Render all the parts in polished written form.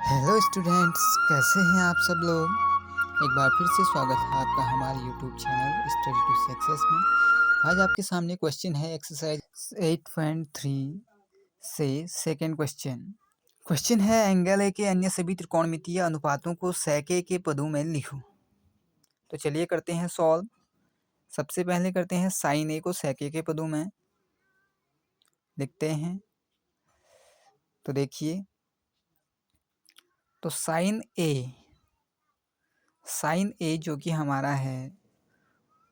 Hello students, कैसे हैं आप सब लोग। एक बार फिर से स्वागत है आपका हमारे YouTube channel study to success में। आज आपके सामने क्वेश्चन है एक्सरसाइज 8.3 से सेकंड क्वेश्चन। क्वेश्चन है एंगल ए के अन्य सभी त्रिकोणमितीय अनुपातों को sec a के पदों में लिखो। तो चलिए करते हैं सॉल्व। सबसे पहले करते हैं sin a को sec a के पदों में लिखते हैं। तो देखिए, तो साइन ए जो कि हमारा है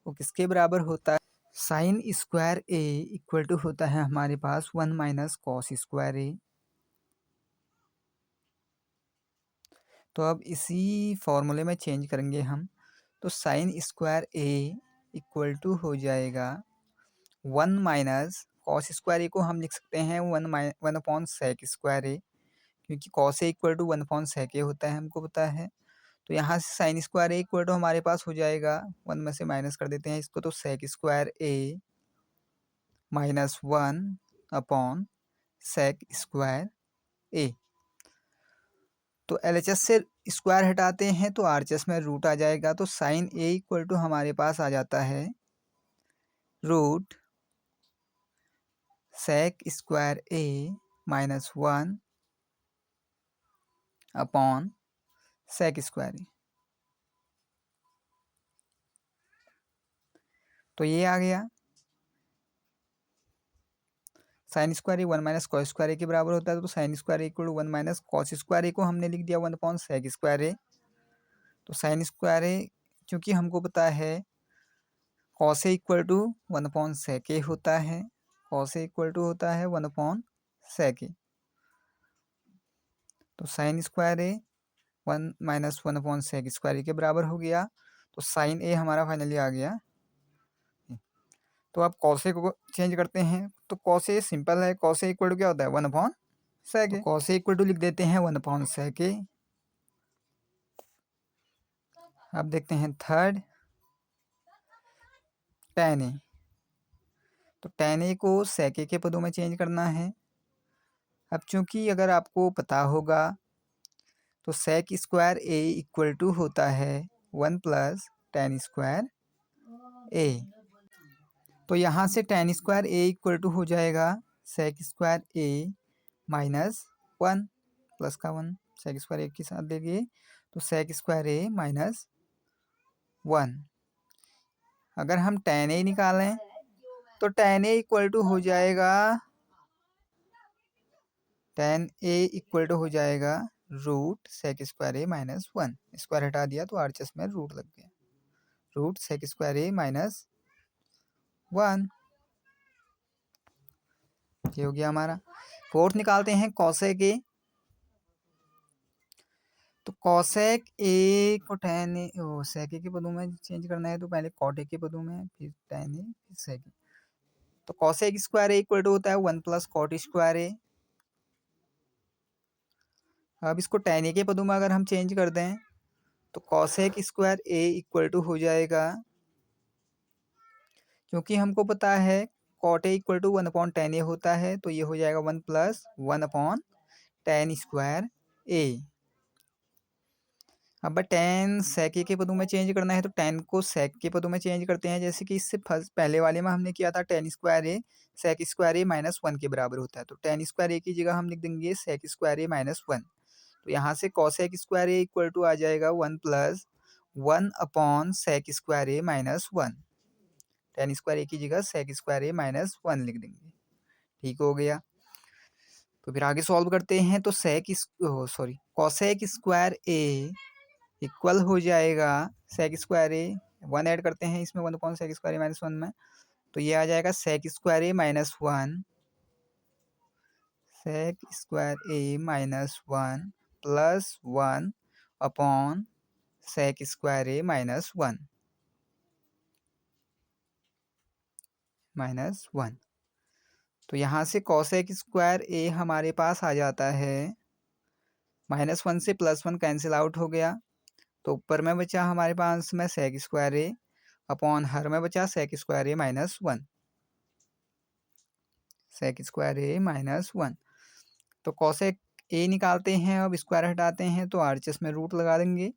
वो किसके बराबर होता है। Sine square A equal to होता है हमारे पास 1 माइनस कॉस स्क्वायर ए। तो अब इसी फॉर्मूले में चेंज करेंगे हम। तो sine square A equal to हो जाएगा 1 माइनस कॉस स्क्वायर ए को हम लिख सकते हैं 1 अपॉन सेक स्क्वायर ए, क्योंकि cos A equal to 1 upon sec A होता है, हमको पता है। तो यहाँ से sine square A equal to हमारे पास हो जाएगा 1 में से माइनस कर देते हैं इसको, तो sec square A minus 1 upon sec square A. तो एलएचएस से स्क्वायर हटाते हैं तो आरएचएस में रूट आ जाएगा। तो साइन ए इक्वल टू हमारे पास आ जाता है root sec square A minus 1 upon sec square A. तो ये आ गया sine square A 1 minus cos square A के बराबर होता है। तो sine square A equal to 1 minus cos square A को हमने लिख दिया 1 अपॉन सेक स्क्वायर ए। तो साइन स्क्वायर ए क्योंकि हमको पता है cos A equal to 1 upon sec A होता है, कॉस ए इक्वल टू होता है 1 अपॉन सेक ए। तो sine square A 1 minus 1 upon sec square A के बराबर हो गया। तो साइन ए हमारा फाइनली आ गया। तो आप कॉस ए को चेंज करते हैं तो कॉस ए सिंपल है, कॉस ए इक्वल टू क्या होता है 1 upon sec A. Cos A equal to लिख देते हैं 1 अपॉन सेक ए। अब देखते हैं थर्ड tan ए। तो tan ए को सेक ए के पदों में चेंज करना है। अब चूंकि अगर आपको पता होगा तो sec square A equal to होता है 1 प्लस tan स्क्वायर ए। तो यहाँ से tan square A equal to हो जाएगा sec square A minus 1 plus का 1 सेक स्क्वायर ए के साथ देंगे तो सेक स्क्वायर ए माइनस 1। अगर हम tan ए निकालें तो tan ए इक्वल टू हो जाएगा tan ए इक्वल टू हो जाएगा root sec square A minus 1। Square हटा दिया तो आरएचएस में रूट लग गया, root sec square A minus 1। ये हो गया हमारा। फोर्थ निकालते हैं कॉसेक ए। तो कॉसेक ए को tan ए सेक ए के पदों में चेंज करना है तो पहले कॉट ए के पदों में, फिर tan ए फिर सेक ए। तो cosec square A equal to होता है 1 प्लस कॉट स्क्वायर ए। अब इसको tan ए के पदों में अगर हम चेंज कर दें तो cosec square A equal to हो जाएगा, क्योंकि हमको पता है cot A equal to 1 upon tan A होता है, तो ये हो जाएगा 1 plus 1 upon tan square A. अब tan सेक ए के पदों में चेंज करना है तो tan को सेक के पदों में चेंज करते हैं, जैसे कि इससे पहले वाले में हमने किया था tan square A sec square A minus 1 के बराबर होता है। तो tan स्क्वायर ए की जगह हम लिख देंगे सेक स्क्वायर ए माइनस 1। तो यहाँ से cosec square A equal to आ जाएगा 1 plus 1 upon sec square A minus 1। tan square A की जगह सेक स्क्वायर ए माइनस 1 लिख देंगे। ठीक हो गया। तो फिर आगे सॉल्व करते हैं तो कॉसेक स्क्वायर ए इक्वल हो जाएगा सेक स्क्वायर ए, 1 ऐड करते हैं इसमें 1 upon sec square A minus 1 में, तो ये आ जाएगा sec square A minus 1, sec square A minus 1 plus 1 upon sec square A minus 1 minus 1। तो यहाँ से कॉसेक स्क्वायर ए हमारे पास आ जाता है माइनस 1 से प्लस 1 कैंसिल आउट हो गया, तो ऊपर में बचा हमारे पास में सेक स्क्वायर ए अपॉन हर में बचा सेक square A minus 1, sec square A minus 1। तो कॉसेक ए निकालते हैं, अब स्क्वायर हटाते हैं तो आरएचएस में रूट लगा देंगे,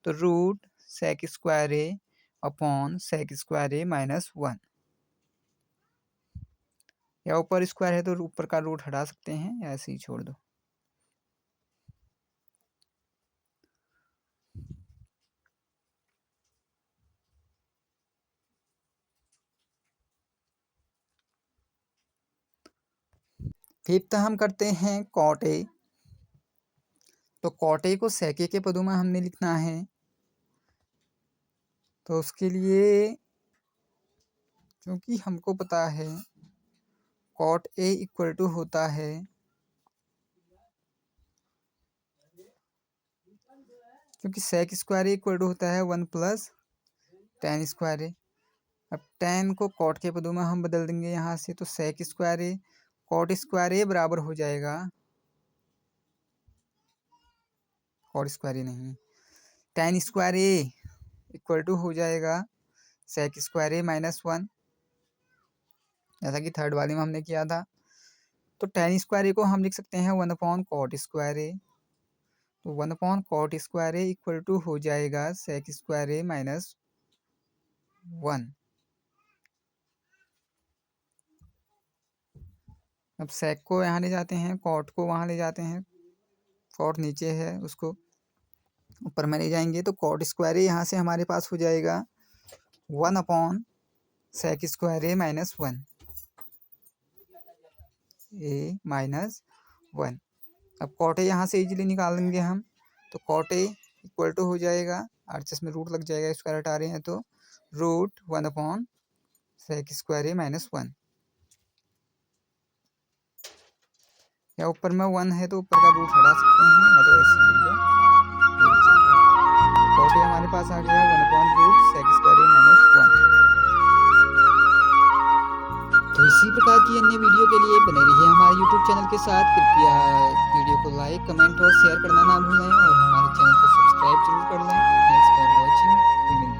तो root sec square A upon sec square A minus 1, या ऊपर स्क्वायर है तो ऊपर का रूट हटा सकते हैं या ऐसे ही छोड़ दो। फिफ्थ हम करते हैं कॉट ए। तो कॉट ए को सेक ए के पदों में हमने लिखना है, तो उसके लिए क्योंकि हमको पता है कॉट ए इक्वल टू होता है क्योंकि sec square A equal to होता है 1 प्लस टेन स्क्वायर ए। अब टेन को कॉट के पदों में हम बदल देंगे यहाँ से, तो sec square A cot square A बराबर हो जाएगा, कॉट स्क्वायर ए नहीं, tan square A equal to हो जाएगा सेक स्क्वायर ए माइनस 1, जैसा कि थर्ड वाले में हमने किया था। तो टेन स्क्वायर ए को हम लिख सकते हैं 1 अपॉन कॉट स्क्वायर ए, तो 1 upon cot square A equal to हो जाएगा सेक स्क्वायर ए माइनस 1। अब सेक को यहाँ ले जाते हैं, कॉट को वहाँ ले जाते हैं, कॉट नीचे है उसको ऊपर में ले जाएंगे, तो कॉट स्क्वायर ए यहाँ से हमारे पास हो जाएगा 1 upon sec square A minus 1, A minus 1। अब कॉट ए यहाँ से इजीली निकाल देंगे हम, तो कॉट ए इक्वल टू हो जाएगा, आरएचएस में रूट लग जाएगा, स्क्वायर हटा रहे हैं तो root 1 upon sec square A minus 1, या ऊपर में 1 है तो ऊपर का रूट हटा सकते हैं, मैं तो ऐसे लिख दो, कॉट ए हमारे पास आ गया 1 upon root sec square A minus 1। तो इसी प्रकार की अन्य वीडियो के लिए बने रहिए हमारे YouTube चैनल के साथ। कृपया वीडियो को लाइक, कमेंट और शेयर करना ना भूलें और हमारे चैनल को सब्सक्राइब जरूर कर लें। Thanks for watching.